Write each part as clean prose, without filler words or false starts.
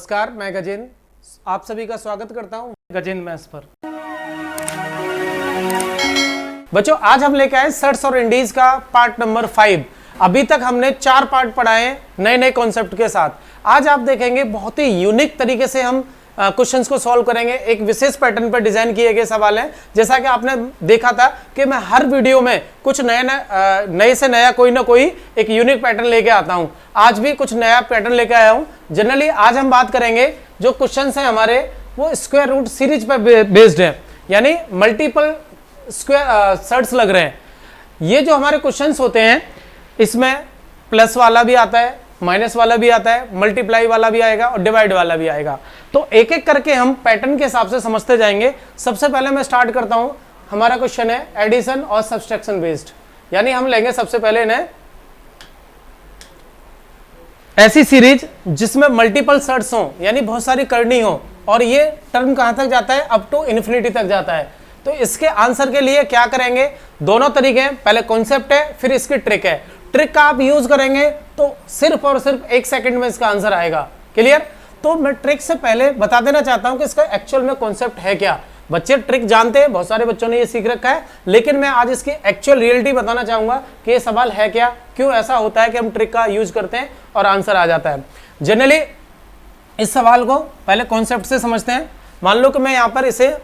नमस्कार, मैं गजेंद्र आप सभी का स्वागत करता हूं गजेंद्र मैथ्स पर। बच्चों, आज हम लेके आए सर्ट्स और इंडीज का पार्ट नंबर 5। अभी तक हमने 4 पार्ट पढ़ाए हैं नए नए कॉन्सेप्ट के साथ। आज आप देखेंगे बहुत ही यूनिक तरीके से हम क्वेश्चंस को सॉल्व करेंगे। एक विशेष पैटर्न पर डिजाइन किए गए सवाल हैं। जैसा कि आपने देखा था कि मैं हर वीडियो में कुछ नए से नया कोई ना कोई एक यूनिक पैटर्न लेके आता हूं। आज भी कुछ नया पैटर्न लेके आया हूं। जनरली आज हम बात करेंगे जो क्वेश्चंस हैं हमारे वो स्क्वायर रूट सीरीज पर बेस्ड है, यानी मल्टीपल स्क्वायर सर्ट्स लग रहे हैं। ये जो हमारे क्वेश्चंस होते हैं इसमें प्लस वाला भी आता है, माइनस वाला भी आता है, मल्टीप्लाई वाला भी आएगा और डिवाइड वाला भी आएगा। तो एक एक करके हम पैटर्न के हिसाब से समझते जाएंगे। सबसे पहले मैं स्टार्ट करता हूं। हमारा क्वेश्चन है एडिशन और सब्सट्रैक्शन बेस्ड, यानी हम लेंगे सबसे पहले इन्हें ऐसी सीरीज जिसमें मल्टीपल सर्ट्स हो, यानी बहुत सारी करनी हो, और ये टर्म कहां तक जाता है, अप टू इन्फिनिटी तक जाता है। तो इसके आंसर के लिए क्या करेंगे, दोनों तरीके हैं। पहले कॉन्सेप्ट है, फिर इसकी ट्रिक है। ट्रिक का आप यूज करेंगे तो सिर्फ और सिर्फ 1 सेकंड में इसका आंसर आएगा। क्लियर? तो मैं ट्रिक से पहले बता देना चाहता हूं कि इसका एक्चुअल में कॉन्सेप्ट है क्या। बच्चे ट्रिक जानते हैं, बहुत सारे बच्चों ने ये सीख रखा है, लेकिन मैं आज इसकी एक्चुअल रियलिटी बताना चाहूंगा कि ये सवाल है क्या, क्यों ऐसा होता है कि हम ट्रिक का यूज करते हैं और आंसर आ जाता है। जनरली इस सवाल को पहले कॉन्सेप्ट से समझते हैं। मान लो कि मैं यहां पर इसे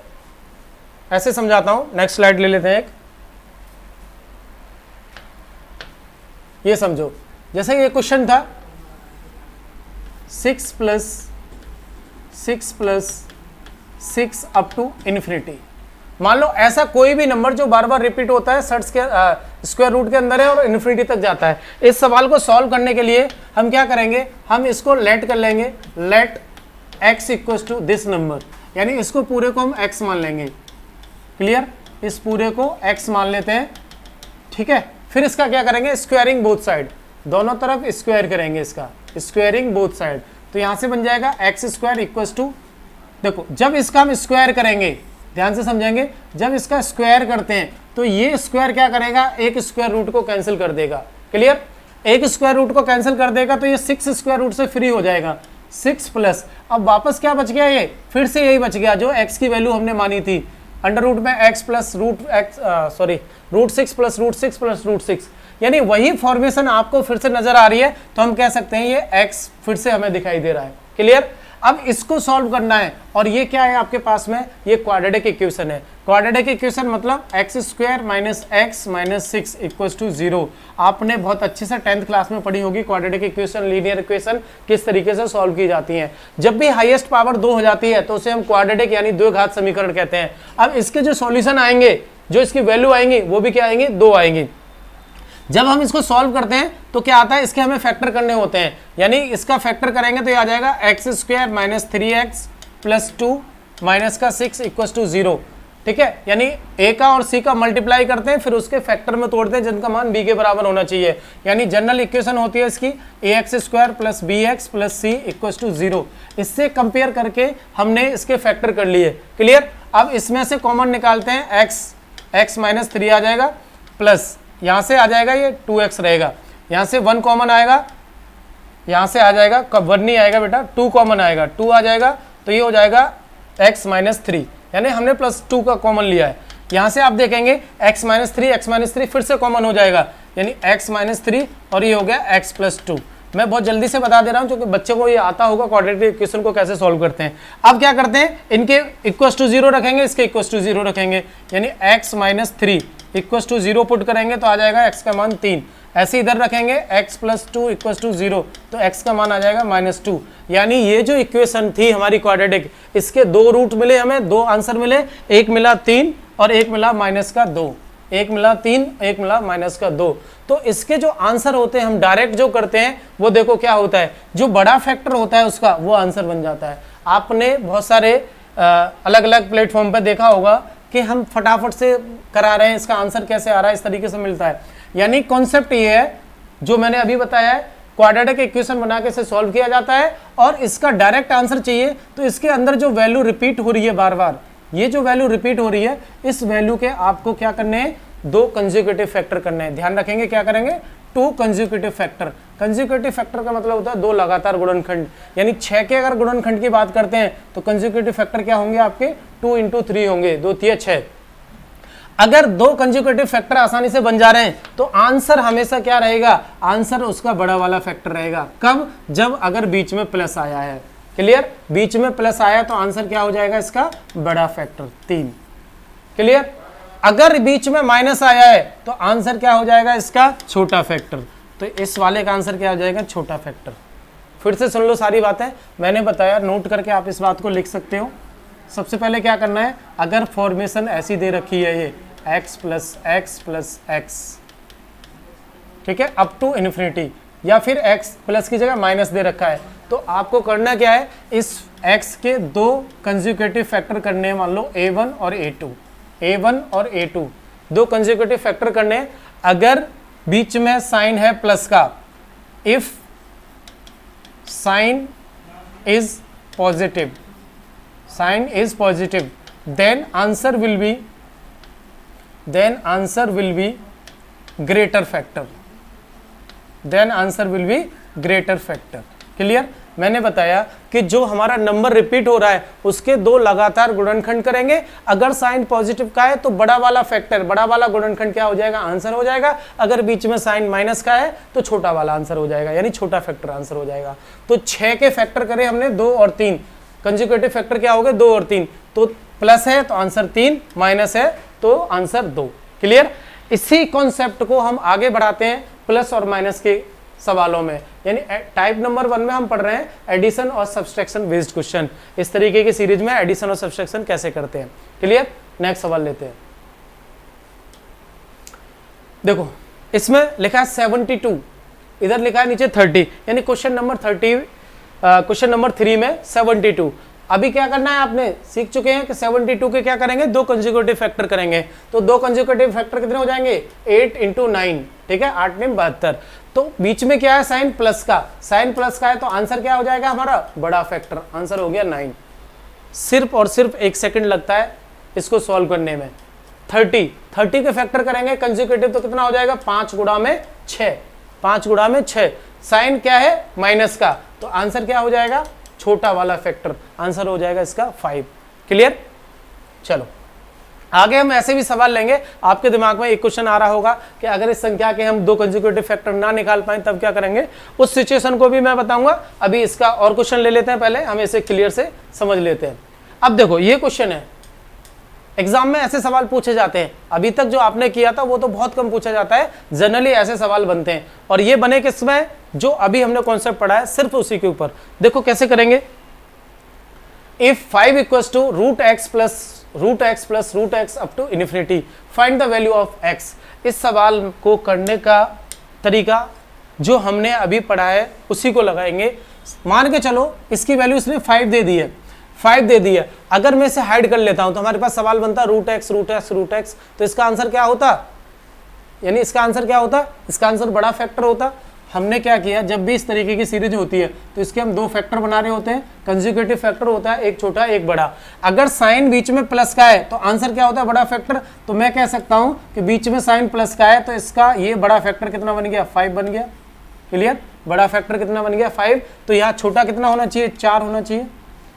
ऐसे समझाता हूं। नेक्स्ट स्लाइड ले लेते हैं एक। ये समझो, जैसे ये क्वेश्चन था 6 + 6 अप टू इन्फिनिटी। मान लो ऐसा कोई भी नंबर जो बार बार रिपीट होता है, सर्ट्स के स्क्वायर रूट के अंदर है और इन्फिनिटी तक जाता है। इस सवाल को सॉल्व करने के लिए हम क्या करेंगे, हम इसको लेट कर लेंगे। Let x equals to this number, यानी इसको पूरे को हम x मान लेंगे। क्लियर? इस पूरे को x मान लेते हैं। ठीक है, फिर इसका क्या करेंगे, स्क्वायरिंग बोथ साइड, दोनों तरफ स्क्वायर करेंगे इसका, स्क्वायरिंग बोथ साइड। तो यहां से बन जाएगा x² इक्वल्स टू, देखो जब इसका हम स्क्वायर करेंगे, ध्यान से समझेंगे, जब इसका स्क्वायर करते हैं तो ये स्क्वायर क्या करेगा, एक स्क्वायर रूट को कैंसिल कर देगा। क्लियर? एक स्क्वायर रूट को कैंसिल कर देगा तो ये 6 स्क्वायर रूट से फ्री हो जाएगा। 6 प्लस, अब वापस क्या बच गया, ये फिर से यही बच गया जो x की वैल्यू हमने मानी थी, अंडर रूट में x प्लस रूट √6 + √6 + √6, यानी वही फॉर्मेशन आपको फिर से नजर आ रही है। तो हम कह सकते हैं ये x फिर से हमें दिखाई दे रहा है। क्लियर? अब इसको सॉल्व करना है, और ये क्या है आपके पास में, ये क्वाड्रेटिक इक्वेशन है। क्वाड्रेटिक इक्वेशन मतलब x² - x - 6 = 0। आपने बहुत अच्छे से 10th क्लास में पढ़ी होगी क्वाड्रेटिक इक्वेशन, लीनियर इक्वेशन किस तरीके से सॉल्व की जाती हैं। जब भी हाईएस्ट पावर 2 हो जाती है तो उसे हम क्वाड्रेटिक यानी द्विघात समीकरण कहते हैं। अब इसके जो सॉल्यूशन आएंगे, जो इसकी वैल्यू आएंगी, वो भी क्या आएंगी, 2 आएंगी। जब हम इसको सॉल्व करते हैं तो क्या आता है, इसके हमें फैक्टर करने होते हैं, यानी इसका फैक्टर करेंगे तो ये आ जाएगा x² - 3x + 2 - 6 = 0। ठीक है, यानी a का और c का मल्टीप्लाई करते हैं, फिर उसके फैक्टर में तोड़ते हैं जिनका मान b के बराबर होना चाहिए। यानी जनरल इक्वेशन होती है इसकी ax² + bx + c = 0। इससे कंपेयर करके हमने इसके फैक्टर कर लिए। क्लियर? अब इसमें से कॉमन निकालते हैं, x - 3 आ जाएगा, प्लस यहाँ से आ जाएगा ये 2x रहेगा, यहाँ से 1 कॉमन आएगा, यहाँ से आ जाएगा, कब 1 नहीं आएगा बेटा, 2 कॉमन आएगा, 2 आ जाएगा, तो ये हो जाएगा x - 3, यानी हमने +2 का कॉमन लिया है। यहाँ से आप देखेंगे x - 3 फिर से कॉमन हो जाएगा, यानी x - 3 और ये हो गया x + 2। मैं बहुत जल्दी से बता दे रहा हूँ क्योंकि बच्चों को ये आता होगा क्वाड्रेटिक इक्वेशन को कैसे सॉल्व करते हैं। अब क्या करते हैं, इनके = 0 रखेंगे, इसके = 0 रखेंगे, यानी x - 3 = 0 पुट करेंगे तो आ जाएगा x का मान 3। ऐसे इधर रखेंगे x + 2 = 0, तो x का मान आ जाएगा -2। यानी ये जो इक्वेशन थी हमारी क्वाड्रेटिक, इसके 2 रूट मिले, हमें 2 आंसर मिले, एक मिला 3 और एक मिला -2, एक मिला 3, एक मिला -2। तो इसके जो आंसर होते हैं हम डायरेक्ट जो करते हैं वो देखो क्या होता है, जो बड़ा फैक्टर होता है उसका वो आंसर बन जाता है। आपने बहुत सारे अलग अलग प्लेटफॉर्म पर देखा होगा कि हम फटाफट से करा रहे हैं, इसका आंसर कैसे आ रहा है, इस तरीके से मिलता है। यानी कॉन्सेप्ट ये है जो मैंने अभी बताया है, क्वाड्रेटिक इक्वेशन बना के इसे सॉल्व किया जाता है, और इसका डायरेक्ट आंसर चाहिए तो इसके अंदर जो वैल्यू रिपीट हो रही है बार बार, ये जो वैल्यू रिपीट हो रही है, इस वैल्यू के आपको क्या करने हैं, 2 कंसेक्यूटिव फैक्टर करने हैं। ध्यान रखेंगे क्या करेंगे, to consecutive factor. Consecutive factor का मतलब होता है दो लगातार गुणनखंड, यानी 6 के अगर गुणनखंड की बात करते हैं तो कंसेक्यूटिव फैक्टर क्या होंगे आपके 2 × 3 होंगे, 2 × 6। अगर दो कंसेक्यूटिव फैक्टर आसानी से बन जा रहे हैं तो आंसर हमेशा क्या रहेगा, आंसर उसका बड़ा वाला फैक्टर रहेगा। कब, जब अगर बीच में प्लस आया है। क्लियर, बीच में प्लस आया तो आंसर क्या हो जाएगा इसका बड़ा फैक्टर 3। क्लियर, अगर बीच में माइनस आया है तो आंसर क्या हो जाएगा इसका छोटा फैक्टर। तो इस वाले का आंसर क्या हो जाएगा छोटा फैक्टर। फिर से सुन लो सारी बातें मैंने बताया, नोट करके आप इस बात को लिख सकते हो। सबसे पहले क्या करना है, अगर फॉर्मेशन ऐसी दे रखी है ये x + x + x, ठीक है, अप टू इन्फिनिटी, या फिर x प्लस की जगह माइनस दे रखा है, तो आपको करना क्या है, इस x के दो कंसेक्यूटिव फैक्टर करने हैं। मान लो a1 और a2, a1 और a2 दो कंसेक्यूटिव फैक्टर करने हैं। अगर बीच में साइन है प्लस का, if sign is positive, sign is positive, then answer will be greater factor, then answer will be greater factor. Clear, मैंने बताया कि जो हमारा नंबर रिपीट हो रहा है उसके दो लगातार गुणनखंड करेंगे। अगर साइन पॉजिटिव का है तो बड़ा वाला फैक्टर, बड़ा वाला गुणनखंड क्या हो जाएगा, आंसर हो जाएगा। अगर बीच में साइन माइनस का है तो छोटा वाला आंसर हो जाएगा, यानी छोटा फैक्टर आंसर हो जाएगा। तो 6 के फैक्टर करे हमने 2 और 3, कंसेक्यूटिव फैक्टर क्या हो गए 2 और 3, तो प्लस है तो आंसर 3, माइनस है तो आंसर 2। क्लियर, इसी कॉन्सेप्ट को हम आगे बढ़ाते हैं प्लस और माइनस के सवालों में, यानी टाइप नंबर 1 में हम पढ़ रहे हैं एडिशन और सब्सट्रैक्शन बेस्ड क्वेश्चन। इस तरीके की सीरीज में एडिशन और सब्सट्रैक्शन कैसे करते हैं। क्लियर, नेक्स्ट सवाल लेते हैं। देखो इसमें लिखा है 72, इधर लिखा है नीचे 30, यानी क्वेश्चन नंबर 3 में 72। अभी क्या करना है, आपने सीख चुके हैं कि 72 के क्या करेंगे, दो कंसेक्यूटिव फैक्टर करेंगे। तो दो कंसेक्यूटिव फैक्टर कितने हो जाएंगे, 8 × 9, ठीक है, 8 × 72। तो बीच में क्या है, साइन प्लस का, साइन प्लस का है तो आंसर क्या हो जाएगा हमारा बड़ा फैक्टर, आंसर हो गया 9। सिर्फ और सिर्फ 1 सेकंड लगता है इसको सॉल्व करने में। 30 के फैक्टर करेंगे कंसेक्यूटिव तो कितना हो जाएगा 5 × 6, 5 × 6। साइन क्या है माइनस का, तो आंसर क्या हो जाएगा छोटा वाला फैक्टर, आंसर हो जाएगा इसका 5। क्लियर, चलो आगे हम ऐसे भी सवाल लेंगे। आपके दिमाग में एक क्वेश्चन आ रहा होगा कि अगर इस संख्या के हम दो कंसेक्यूटिव फैक्टर ना निकाल पाए तब क्या करेंगे, उस सिचुएशन को भी मैं बताऊंगा। अभी इसका और क्वेश्चन ले लेते हैं, पहले हम इसे क्लियर से समझ लेते हैं। अब देखो ये क्वेश्चन है, एग्जाम में ऐसे सवाल पूछे जाते हैं। अभी तक जो आपने किया था वो तो बहुत कम पूछा जाता है, जनरली ऐसे सवाल बनते हैं। और ये बने किसमें, जो अभी हमने कॉन्सेप्ट पढ़ा है सिर्फ उसी के ऊपर। देखो कैसे करेंगे, if 5 = √x + √x up to infinity, find the value of x। इस सवाल को करने का तरीका जो हमने अभी पढ़ा है उसी को लगाएंगे। मान के चलो इसकी वैल्यू इसने 5 दे दी है, 5 दे दी है। अगर मैं इसे हाइड कर लेता हूं तो हमारे पास सवाल बनता √x, तो इसका आंसर क्या होता, यानी इसका आंसर क्या होता, इसका आंसर बड़ा फैक्टर होता। हमने क्या किया, जब भी इस तरीके की सीरीज होती है तो इसके हम दो फैक्टर बना रहे होते हैं, कंसेक्यूटिव फैक्टर होता है, एक छोटा एक बड़ा। अगर साइन बीच में प्लस का है तो आंसर क्या होता है बड़ा फैक्टर। तो मैं कह सकता हूं कि बीच में साइन प्लस का है तो इसका ये बड़ा फैक्टर कितना बन गया 5 बन गया। क्लियर, बड़ा फैक्टर कितना बन गया 5। तो यहाँ छोटा कितना होना चाहिए 4 होना चाहिए,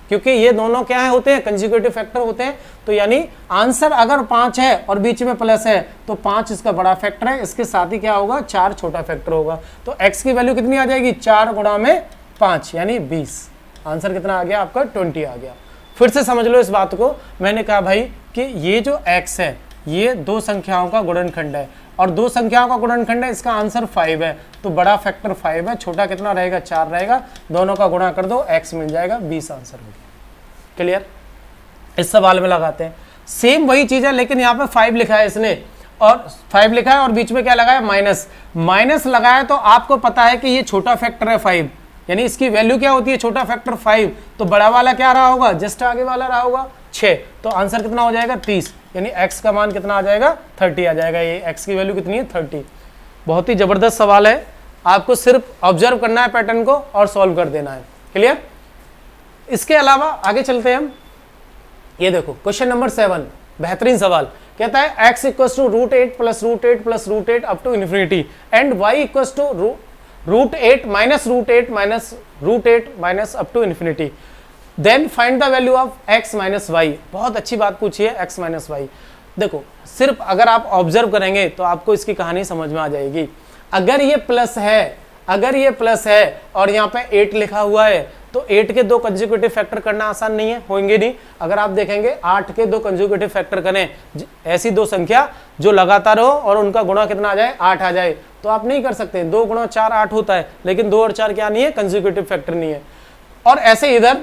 क्योंकि ये दोनों क्या है होते हैं कंसेक्यूटिव फैक्टर होते हैं। तो यानी आंसर अगर 5 है और बीच में प्लस है तो 5 इसका बड़ा फैक्टर है, इसके साथ ही क्या होगा 4 छोटा फैक्टर होगा। तो x की वैल्यू कितनी आ जाएगी 4 × 5 यानी 20। आंसर कितना आ गया आपका 20 आ गया। फिर से समझ लो इस बात को, मैंने कहा भाई कि ये जो x है ये दो संख्याओं का गुणनखंड है और दो संख्याओं का गुणनखंड है, इसका आंसर 5 है तो बड़ा फैक्टर 5 है, छोटा कितना रहेगा 4 रहेगा। दोनों का गुणा कर दो x मिल जाएगा 20 आंसर हो गया। क्लियर, इस सवाल में लगाते हैं सेम वही चीज है, लेकिन यहाँ पे 5 लिखा है इसने और 5 लिखा है और बीच में क्या लगाया माइनस लगाया। तो आपको पता है कि ये छोटा फैक्टर है 5, यानी इसकी वैल्यू क्या होती है छोटा फैक्टर 5। तो बड़ा वाला क्या रहा होगा, जस्ट आगे वाला रहा होगा 6। तो आंसर कितना हो जाएगा 30, यानी x का मान कितना आ जाएगा 30 आ जाएगा। ये x की वैल्यू कितनी है 30। बहुत ही जबरदस्त सवाल है, आपको सिर्फ ऑब्जर्व करना है पैटर्न को और सॉल्व कर देना है। क्लियर, इसके अलावा आगे चलते हैं हम। ये देखो क्वेश्चन नंबर 7, बेहतरीन सवाल। कहता है x equal to √8 plus √8 plus √8 up to infinity and y equal to √8 minus √8 minus √8 minus up to infinity, then find the value of x minus y. बहुत अच्छी बात पूछी है, x माइनस वाई। देखो सिर्फ अगर आप ऑब्जर्व करेंगे तो आपको इसकी कहानी समझ में आ जाएगी। अगर ये प्लस है, अगर ये प्लस है और यहाँ पे 8 लिखा हुआ है तो 8 के 2 कंसेक्यूटिव फैक्टर करना आसान नहीं है, होंगे नहीं। अगर आप देखेंगे 8 के 2 कंसेक्यूटिव फैक्टर करें, ऐसी दो संख्या जो लगातार हो और उनका गुणा कितना आ जाए, 8 आ जाए, तो आप नहीं कर सकते। 2 गुणा 4 8 होता है, लेकिन 2 और 4 क्या नहीं है, कंसेक्यूटिव फैक्टर नहीं है। और ऐसे इधर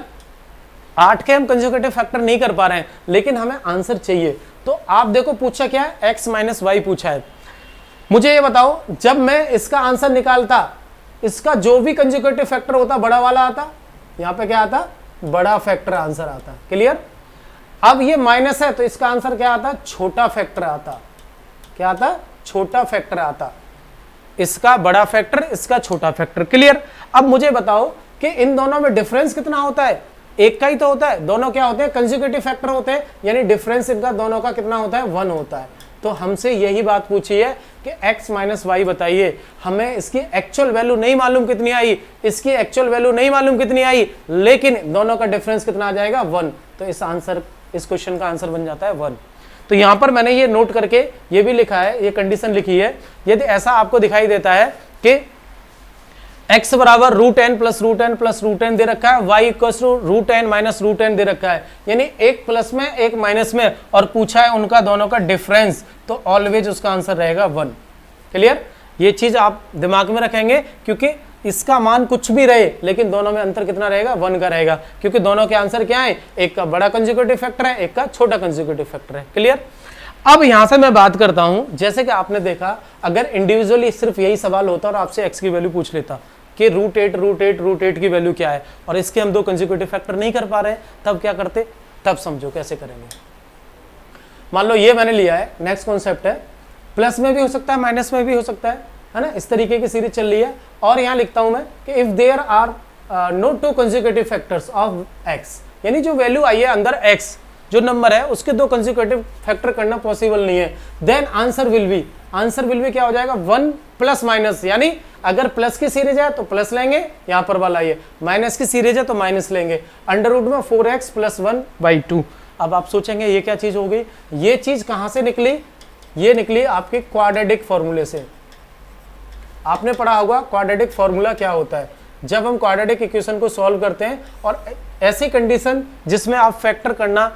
8 के हम कंसेक्यूटिव फैक्टर नहीं कर पा रहे हैं, लेकिन हमें आंसर चाहिए। तो आप देखो पूछा क्या है, x माइनस वाई पूछा है। मुझे ये बताओ, जब मैं इसका आंसर निकालता, इसका जो भी कंसेक्यूटिव फैक्टर होता बड़ा वाला आता, यहाँ पे क्या आता, बड़ा फैक्टर आंसर आता। क्लियर? अब ये माइनस है तो इसका आंसर क्या आता, छोटा फैक्टर आता। क्या आता, छोटा फैक्टर आता। इसका बड़ा फैक्टर, इसका छोटा फैक्टर। क्लियर? अब मुझे बताओ कि इन दोनों में डिफरेंस कितना होता है, एक का ही तो होता है। दोनों क्या होते हैं, कंसेक्यूटिव फैक्टर होते हैं, यानी डिफरेंस इनका दोनों का कितना होता है, 1 होता है। तो हमसे यही बात पूछी है कि x माइनस वाई बताइए। हमें इसकी एक्चुअल वैल्यू नहीं मालूम कितनी आई, इसकी एक्चुअल वैल्यू नहीं मालूम कितनी आई, लेकिन दोनों का डिफरेंस कितना आ जाएगा, 1। तो इस क्वेश्चन का आंसर बन जाता है 1। तो यहां पर मैंने ये नोट करके ये भी लिखा है, ये कंडीशन लिखी है। यदि ऐसा आपको दिखाई देता है कि x बराबर √n plus √n plus √n दे रखा है, y equal to √n minus √n दे रखा है, यानी एक प्लस में एक माइनस में, और पूछा है उनका दोनों का डिफरेंस, तो ऑलवेज उसका आंसर रहेगा 1। क्लियर? ये चीज आप दिमाग में रखेंगे, क्योंकि इसका मान कुछ भी रहे लेकिन दोनों में अंतर कितना रहेगा, 1 का रहेगा, क्योंकि दोनों के आंसर क्या है, एक का बड़ा कंसेक्यूटिव फैक्टर है, एक का छोटा कंसेक्यूटिव फैक्टर है। क्लियर? अब यहां से मैं बात करता हूं, जैसे कि आपने देखा, अगर इंडिविजुअली सिर्फ यही सवाल होता और आपसे x की वैल्यू पूछ लेता कि √8 की वैल्यू क्या है, और इसके हम 2 कंसेक्यूटिव फैक्टर नहीं कर पा रहे हैं, तब क्या करते, तब समझो कैसे करेंगे। मान लो ये मैंने लिया है, नेक्स्ट कॉन्सेप्ट है, प्लस में भी हो सकता है माइनस में भी हो सकता है ना, इस तरीके की सीरीज चल रही है। और यहां लिखता हूं मैं कि if there are no 2 consecutive factors of x, यानी जो वैल्यू आई है अंदर x जो नंबर है उसके 2 कंसेक्यूटिव फैक्टर करना पॉसिबल नहीं है, देन आंसर विल बी क्या हो जाएगा, 1 प्लस माइनस, यानी अगर प्लस की सीरीज है तो प्लस लेंगे, यहां पर वाला ये माइनस की सीरीज है तो माइनस लेंगे, अंडर रूट में 4x प्लस 1/2। अब आप सोचेंगे ये क्या चीज हो गई, ये चीज कहां से निकली, ये निकली आपके क्वाड्रेटिक फॉर्मूले से। आपने पढ़ा होगा क्वाड्रेटिक फॉर्मूला क्या होता है। जब हम क्वाड्रेटिक इक्वेशन को सॉल्व करते हैं और ऐसी कंडीशन जिसमें आप फैक्टर करना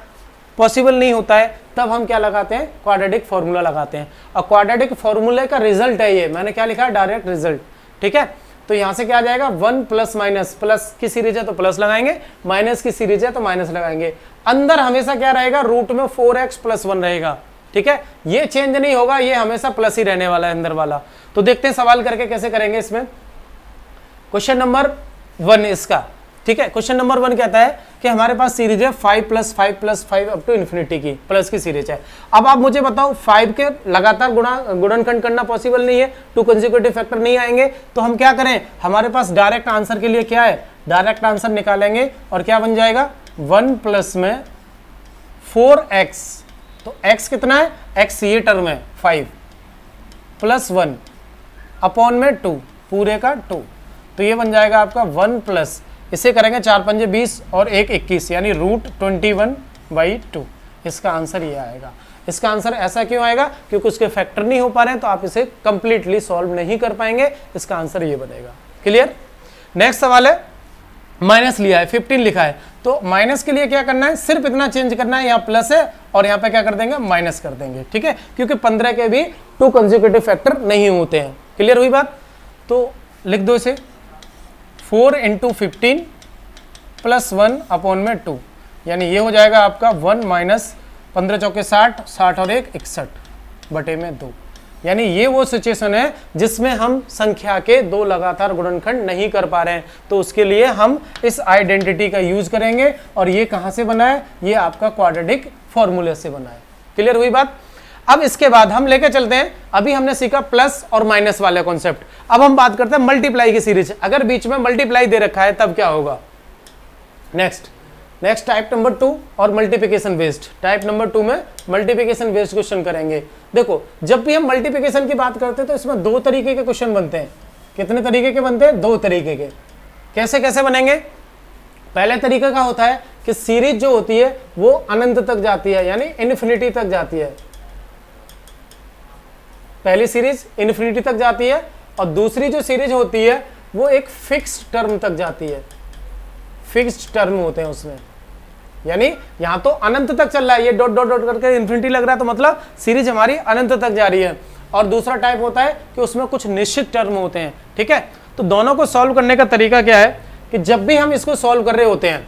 पॉसिबल नहीं होता है, तब हम क्या लगाते हैं, क्वाड्रेटिक फॉर्मूला लगाते हैं। और क्वाड्रेटिक फॉर्मूले का रिजल्ट है ये, मैंने क्या लिखा है, डायरेक्ट रिजल्ट। ठीक है, तो यहां से क्या आ जाएगा, 1 प्लस माइनस, प्लस की सीरीज है तो प्लस लगाएंगे, माइनस की सीरीज है तो माइनस लगाएंगे। अंदर हमेशा क्या रहेगा, रूट में 4x प्लस 1 रहेगा। ठीक है, ये चेंज नहीं होगा, ये हमेशा प्लस ही रहने वाला है अंदर वाला। तो देखते हैं सवाल करके कैसे करेंगे इसमें। क्वेश्चन नंबर 1 इसका, ठीक है, क्वेश्चन नंबर 1 कहता है कि हमारे पास सीरीज है 5 + 5 + 5 अप टू इन्फिनिटी की, प्लस की सीरीज है। अब आप मुझे बताओ 5 के लगातार गुणनखंड करना पॉसिबल नहीं है, 2 कंसेक्यूटिव फैक्टर नहीं आएंगे, तो हम क्या करें, हमारे पास डायरेक्ट आंसर के लिए क्या है, डायरेक्ट आंसर निकालेंगे और क्या बन जाएगा, 1 प्लस में 4x, तो x कितना है, x ये टर्म है 5 प्लस 1 अपॉन में 2, पूरे का 2, तो ये बन जाएगा आपका 1 प्लस, इसे करेंगे 4 पंजे 20 और 1 21, यानी √21/2। इसका आंसर ये आएगा। इसका आंसर ऐसा क्यों आएगा, क्योंकि उसके फैक्टर नहीं हो पा रहे हैं, तो आप इसे कंप्लीटली सॉल्व नहीं कर पाएंगे। इसका आंसर ये बनेगा। क्लियर? नेक्स्ट सवाल है, माइनस लिया है, 15 लिखा है, तो माइनस के लिए क्या करना है, सिर्फ इतना चेंज करना है, यहाँ प्लस है और यहाँ पे क्या कर देंगे, माइनस कर देंगे। ठीक है, क्योंकि 15 के भी 2 कंसेक्यूटिव फैक्टर नहीं होते हैं। क्लियर हुई बात? तो लिख दो इसे, 4 × 15 + 1 अपॉन में 2, यानी ये हो जाएगा आपका 1 माइनस 15 चौके 60, 60 और 1 61/2। यानी ये वो सिचुएशन है जिसमें हम संख्या के 2 लगातार गुणनखंड नहीं कर पा रहे हैं, तो उसके लिए हम इस आइडेंटिटी का यूज करेंगे। और ये कहाँ से बना है, ये आपका क्वाड्रेटिक फॉर्मूले से बना है। क्लियर हुई बात? अब इसके बाद हम लेके चलते हैं, अभी हमने सीखा प्लस और माइनस वाले कॉन्सेप्ट, अब हम बात करते हैं मल्टीप्लाई की सीरीज। अगर बीच में मल्टीप्लाई दे रखा है तब क्या होगा। नेक्स्ट, नेक्स्ट टाइप नंबर 2 और मल्टीप्लिकेशन बेस्ड। टाइप नंबर 2 में मल्टीप्लिकेशन बेस्ड क्वेश्चन करेंगे। देखो जब भी हम मल्टीप्लिकेशन की बात करते हैं तो इसमें 2 तरीके के क्वेश्चन बनते हैं। कितने तरीके के बनते हैं? 2 तरीके के। कैसे कैसे बनेंगे? पहले तरीके का होता है कि सीरीज जो होती है वो अनंत तक जाती है, यानी इन्फिनिटी तक जाती है। पहली सीरीज इन्फिनिटी तक जाती है और दूसरी जो सीरीज होती है वो एक फिक्स्ड टर्म तक जाती है। फिक्स्ड टर्म होते हैं उसमें, यानी यहां तो अनंत तक चल रहा है, ये डॉट डॉट डॉट करके इन्फिनिटी लग रहा है, तो मतलब सीरीज हमारी अनंत तक जा रही है। और दूसरा टाइप होता है कि उसमें कुछ निश्चित टर्म होते हैं। ठीक है, तो दोनों को सॉल्व करने का तरीका क्या है कि जब भी हम इसको सॉल्व कर रहे होते हैं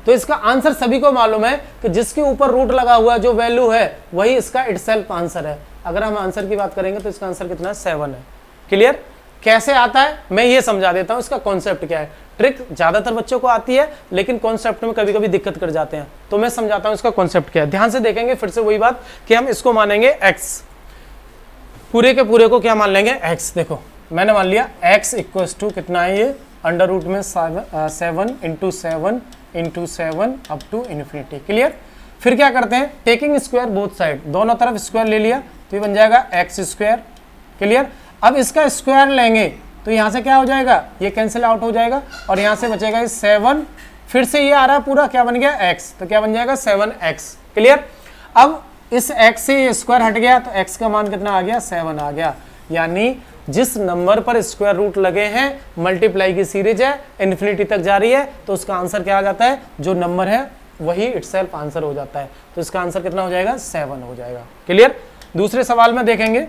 तो इसका आंसर सभी को मालूम है कि जिसके ऊपर रूट लगा हुआ जो वैल्यू है वही इसका इटसेल्फ आंसर है। अगर हम आंसर की बात करेंगे तो इसका आंसर कितना है? 7 है। क्लियर? कैसे आता है मैं ये समझा देता हूं, इसका कॉन्सेप्ट क्या है। ट्रिक ज्यादातर बच्चों को आती है लेकिन कॉन्सेप्ट में कभी कभी दिक्कत कर जाते हैं, तो मैं समझाता हूं इसका कॉन्सेप्ट क्या है। ध्यान से देखेंगे फिर से वही बात कि हम इसको मानेंगे x, पूरे के पूरे को क्या मान लेंगे? x। देखो मैंने मान लिया x इक्वल्स टू कितना है ये अंडर रूट में 7 into 7 into 7 up to infinity. Clear? फिर क्या करते हैं? टेकिंग स्क्वायर बोथ साइड, दोनों तरफ स्क्वायर ले लिया तो ये बन जाएगा एक्स स्क्वायर। क्लियर? अब इसका स्क्वायर लेंगे तो यहाँ से क्या हो जाएगा? ये कैंसिल आउट हो जाएगा और यहाँ से बचेगा ये 7, फिर से ये आ रहा है पूरा, क्या बन गया? x, तो क्या बन जाएगा? 7x। क्लियर? अब इस x से ये स्क्वायर हट गया तो x का मान कितना आ गया? 7 आ गया। यानी जिस नंबर पर स्क्वायर रूट लगे हैं मल्टीप्लाई की सीरीज है, इन्फिनिटी तक जा रही है, तो उसका आंसर क्या आ जाता है? जो नंबर है वही इटसेल्फ आंसर हो जाता है। तो इसका आंसर कितना हो जाएगा? 7 हो जाएगा। क्लियर? दूसरे सवाल में देखेंगे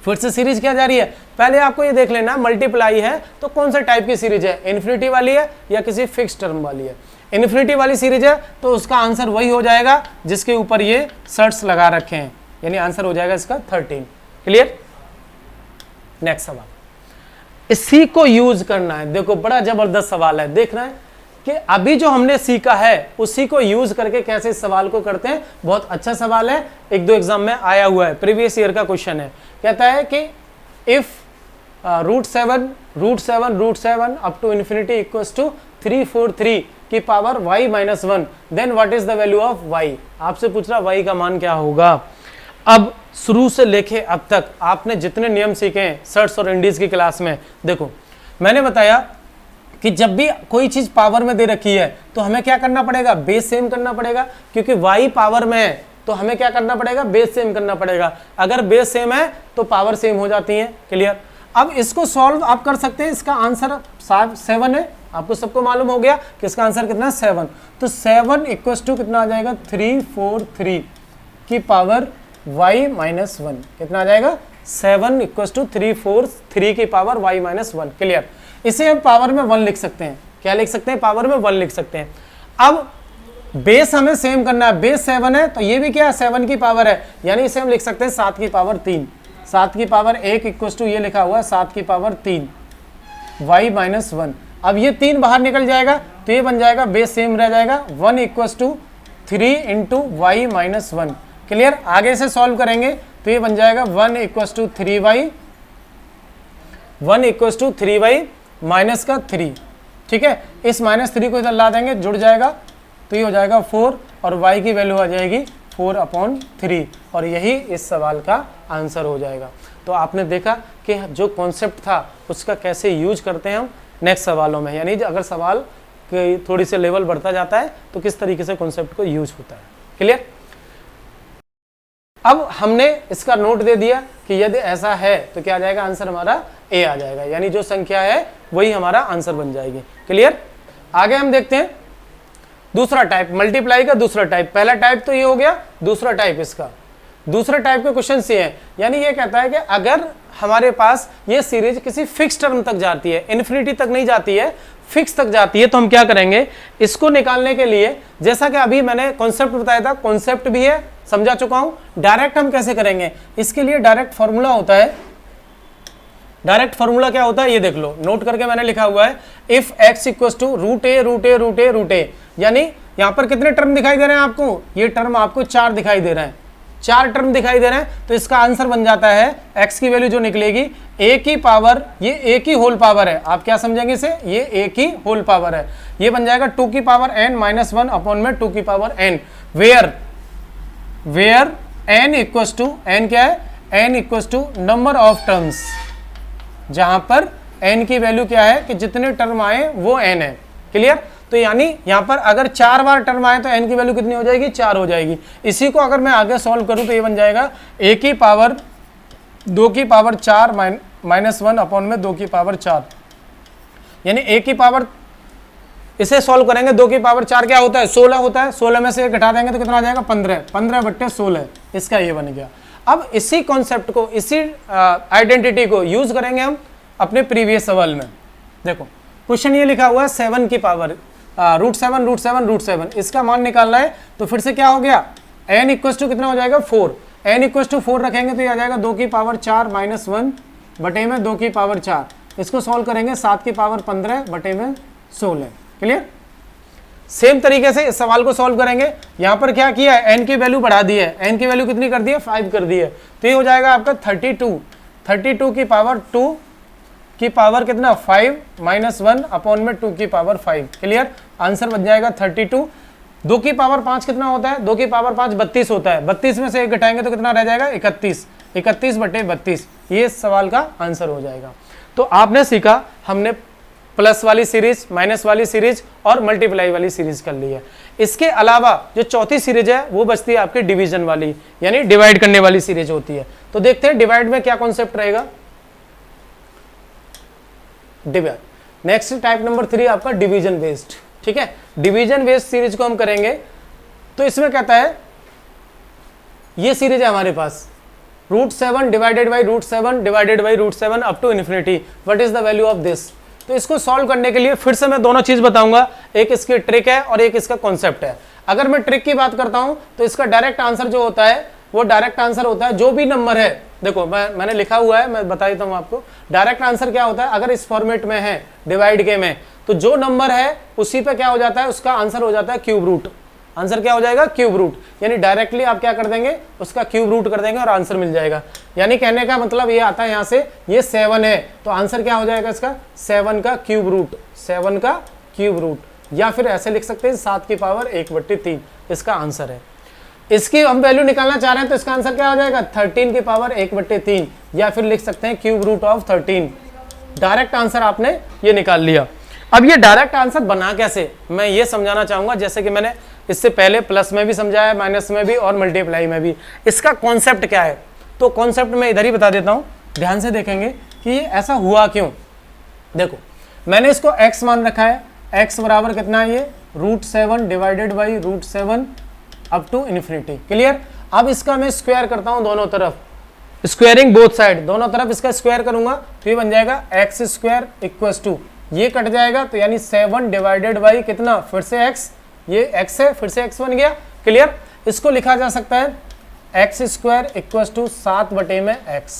फिर से सीरीज क्या जा रही है। पहले आपको ये देख लेना मल्टीप्लाई है तो कौन सा टाइप की सीरीज है, इन्फिनिटी वाली है या किसी फिक्स टर्म वाली है। इन्फिनिटी वाली सीरीज है तो उसका आंसर वही हो जाएगा जिसके ऊपर ये सर्ट्स लगा रखे हैं, यानी आंसर हो जाएगा इसका 13। क्लियर? नेक्स्ट सवाल, इसी को यूज करना है। देखो बड़ा जबरदस्त सवाल है, देखना है कि अभी जो हमने सीखा है उसी को यूज करके कैसे इस सवाल को करते हैं। बहुत अच्छा सवाल है, 1-2 एग्जाम में आया हुआ है, प्रीवियस ईयर का क्वेश्चन है। कहता है कि if √7 up to infinity equals to 343 की power y minus 1, then what is the value of y। आपसे पूछ रहा y का मान क्या होगा। अब शुरू से लेके अब तक आपने जितने नियम सीखे हैं सर्ट्स और इंडीज की क्लास में, देखो मैंने बताया कि जब भी कोई चीज पावर में दे रखी है तो हमें क्या करना पड़ेगा? बेस सेम करना पड़ेगा, क्योंकि y पावर में है तो हमें क्या करना पड़ेगा? बेस सेम करना पड़ेगा। अगर बेस सेम है तो पावर सेम हो जाती है। क्लियर? अब इसको सॉल्व आप कर सकते हैं, इसका आंसर 7 है, आपको सबको मालूम हो गया कि इसका आंसर कितना? 7। तो 7 इक्वल्स टू कितना आ जाएगा? 343 की पावर y माइनस 1 कितना आ जाएगा? 7 इक्वल्स टू 343 की पावर y माइनस 1। क्लियर? इसे हम पावर में 1 लिख सकते हैं। क्या लिख सकते हैं? पावर में 1 लिख सकते हैं। अब बेस हमें सेम करना है, बेस 7 है तो ये भी क्या है? 7 की पावर है, यानी इसे हम लिख सकते हैं 7 की पावर 3। 7 की पावर 1 इक्वल्स टू ये लिखा हुआ है 7 की पावर 3 y माइनस 1। अब ये 3 बाहर निकल जाएगा तो ये बन जाएगा बेस सेम रह जाएगा 1 equals to 3 into y minus 1। Clear? आगे से सॉल्व करेंगे तो ये बन जाएगा 1 इक्वल्स टू 3y माइनस का 3। ठीक है, इस -3 को इधर ला देंगे, जुड़ जाएगा तो ये हो जाएगा 4 और y की वैल्यू आ जाएगी 4/3 और यही इस सवाल का आंसर हो जाएगा। तो आपने देखा कि जो कॉन्सेप्ट था उसका कैसे यूज करते हैं हम नेक्स्ट सवालों में, यानी अगर सवाल की थोड़ी सी लेवल बढ़ता जाता है तो किस तरीके से कॉन्सेप्ट को यूज होता है। क्लियर? अब हमने इसका नोट दे दिया कि यदि ऐसा है तो क्या आ जाएगा? आंसर हमारा ए आ जाएगा, यानी जो संख्या है वही हमारा आंसर बन जाएगी। क्लियर? आगे हम देखते हैं दूसरा टाइप, मल्टीप्लाई का दूसरा टाइप। पहला टाइप तो ये हो गया, दूसरा टाइप इसका। दूसरा टाइप के क्वेश्चन ये है, यानी ये कहता है कि अगर हमारे पास ये सीरीज किसी फिक्स टर्म तक जाती है, इन्फिनिटी तक नहीं जाती है, फिक्स तक जाती है, तो हम क्या करेंगे? इसको निकालने के लिए जैसा कि अभी मैंने कॉन्सेप्ट बताया था, कॉन्सेप्ट भी है, समझा चुका हूं। डायरेक्ट हम कैसे करेंगे? इसके लिए डायरेक्ट फॉर्मूला होता है। डायरेक्ट फॉर्मूला क्या होता है ये देख लो, नोट करके मैंने लिखा हुआ है, if x equals to √a, यानी यहां पर कितने टर्म दिखाई दे रहे हैं आपको? ये टर्म आपको 4 दिखाई दे रहे हैं। 4 टर्म दिखाई दे रहे हैं, तो इसका आंसर बन जाता है x की वैल्यू जो निकलेगी a की पावर, ये a की होल पावर है, आप क्या समझेंगे इसे, ये a की होल पावर है, ये बन जाएगा 2 की पावर n माइनस 1 अपॉन में 2 की power n, where n equals to, n क्या है, n equals to number of terms, जहां पर n की वैल्यू क्या है कि जितने टर्म आए वो n है। क्लियर? तो यानी यहां पर अगर 4 बार टर्म आए तो n की वैल्यू कितनी हो जाएगी, 4 हो जाएगी। इसी को अगर मैं आगे सॉल्व करूं तो ये बन जाएगा a की पावर 2 की पावर 4 माइनस 1 अपॉन में 2 की पावर 4, यानी a की पावर, इसे सॉल्व करेंगे 2 की पावर 4 क्या होता है, 16 होता है, 16 में से 1 घटा देंगे तो कितना आ जाएगा, 15 बट्टे 16, इसका ये बन गया। अब इसी कॉन्सेप्ट को, इसी आइडेंटिटी को यूज करेंगे हम अपने प्रीवियस सवाल में। देखो क्वेश्चन ये लिखा हुआ है 7 की पावर √7, इसका मान निकालना है, तो फिर से क्या हो गया, n इक्वस टू कितना हो जाएगा, 4, n इक्वस टू 4 रखेंगे तो ये आ जाएगा 2 की पावर 4 माइनस 1 बटे में 2 की पावर 4, इसको सॉल्व करेंगे 7 की पावर 15 बटे में 16। क्लियर? सेम तरीके से इस सवाल को सॉल्व करेंगे, यहाँ पर क्या किया है, n की वैल्यू बढ़ा दी है, n की वैल्यू कितनी कर दी है, 5 कर दी है, तो ये हो जाएगा आपका 32 की पावर 2 की पावर कितना, 5 माइनस 1 अपॉन में 2 की पावर 5। क्लियर? आंसर बन जाएगा 32। 2 की पावर 5 कितना होता है, 2 की पावर 5 32 होता है, 32 में से 1 घटाएंगे तो कितना रह जाएगा, 31 बटे 32, ये सवाल का आंसर हो जाएगा। तो आपने सीखा, हमने प्लस वाली सीरीज, माइनस वाली सीरीज और मल्टीप्लाई वाली सीरीज कर ली है। इसके अलावा जो चौथी सीरीज है वो बचती है आपकी डिवीजन वाली, यानी डिवाइड करने वाली सीरीज होती है। तो देखते हैं डिवाइड में क्या कॉन्सेप्ट रहेगा। डिवाइड, नेक्स्ट टाइप नंबर 3 आपका डिवीजन बेस्ड। ठीक है, डिवीजन बेस्ड सीरीज को हम करेंगे, तो इसमें कहता है, ये सीरीज है हमारे पास √7 divided by √7 divided by √7 up to infinity, what is the value of this. तो इसको सॉल्व करने के लिए फिर से मैं दोनों चीज बताऊंगा, एक इसकी ट्रिक है और एक इसका कॉन्सेप्ट है। अगर मैं ट्रिक की बात करता हूं तो इसका डायरेक्ट आंसर जो होता है वो डायरेक्ट आंसर होता है, जो भी नंबर है, देखो मैंने लिखा हुआ है, मैं बता देता हूं आपको। डायरेक्ट आंसर क्या होता है, अगर इस फॉर्मेट में है डिवाइड के में, तो जो नंबर है उसी पे क्या हो जाता है, उसका आंसर हो जाता है क्यूब रूट। आंसर क्या हो जाएगा, क्यूब रूट, यानी डायरेक्टली आप क्या कर देंगे, उसका क्यूब रूट कर देंगे और आंसर मिल जाएगा। यानी कहने का मतलब ये आता है, यहाँ से ये 7 है तो आंसर क्या हो जाएगा इसका, 7 का क्यूब रूट, 7 का क्यूब रूट, या फिर ऐसे लिख सकते हैं 7 की पावर 1/3, इसका आंसर है। इसकी हम वैल्यू निकालना चाह रहे हैं तो इसका आंसर क्या हो जाएगा, 13 की पावर 1/3, या फिर लिख सकते हैं cube root of 13। Direct answer आपने ये निकाल लिया। अब ये डायरेक्ट आंसर बना कैसे, मैं ये समझाना चाहूंगा, जैसे कि मैंने इससे पहले प्लस में भी समझाया, माइनस में भी और मल्टीप्लाई में भी। इसका कॉन्सेप्ट क्या है, तो कॉन्सेप्ट मैं इधर ही बता देता हूं, ध्यान से देखेंगे कि ये ऐसा हुआ क्यों। देखो मैंने इसको x मान रखा है, x बराबर कितना है, ये √7 divided by √7 up to infinity. Clear? अब इसका मैं स्क्वायर करता हूं दोनों तरफ, स्क्वायरिंग बोथ साइड, दोनों तरफ इसका स्क्वायर करूंगा तो ये बन जाएगा x² इक्वल्स टू, ये कट जाएगा तो यानी 7 डिवाइडेड बाई कितना, फिर से x, ये x है, फिर से x बन गया। क्लियर? इसको लिखा जा सकता है x² इक्वल्स टू 7 बटे में x,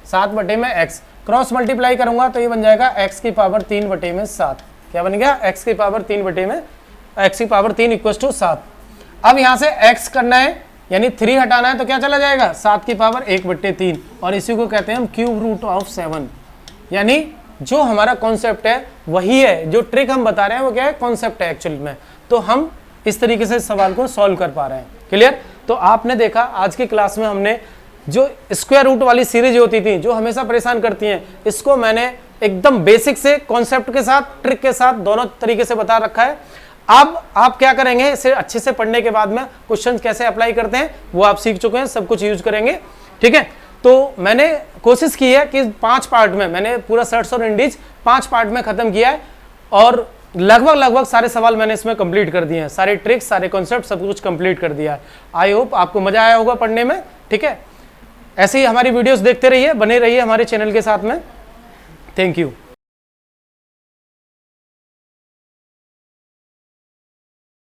7 बटे में x, क्रॉस मल्टीप्लाई करूंगा तो ये बन जाएगा x की पावर 3 बटे में 7। क्या बन गया, x की पावर 3 बटे में, x की पावर 3 इक्वल्स टू 7। अब यहाँ से x करना है यानी 3 हटाना है तो क्या चला जाएगा, 7 की पावर 1/3, और इसी को कहते हैं हम क्यूब रूट ऑफ 7। यानी जो हमारा कॉन्सेप्ट है वही है, जो ट्रिक हम बता रहे हैं वो क्या है, कॉन्सेप्ट है एक्चुअली में। तो हम इस तरीके से सवाल को सॉल्व कर पा रहे हैं। क्लियर? तो आपने देखा आज की क्लास में हमने जो स्क्वायर रूट वाली सीरीज होती थी जो हमेशा परेशान करती हैं, इसको मैंने एकदम बेसिक से कॉन्सेप्ट के साथ, ट्रिक के साथ, दोनों तरीके से बता रखा है। अब आप क्या करेंगे, इसे अच्छे से पढ़ने के बाद में क्वेश्चन कैसे अप्लाई करते हैं वो आप सीख चुके हैं, सब कुछ यूज करेंगे। ठीक है, तो मैंने कोशिश की है कि 5 पार्ट में मैंने पूरा सर्ट्स और इंडीज 5 पार्ट में खत्म किया है, और लगभग सारे सवाल मैंने इसमें कंप्लीट कर दिए हैं, सारे ट्रिक्स, सारे कॉन्सेप्ट, सब कुछ कंप्लीट कर दिया है। आई होप आपको मजा आया होगा पढ़ने में। ठीक है, ऐसे ही हमारी वीडियोस देखते रहिए, बने रहिए हमारे चैनल के साथ में। Thank you.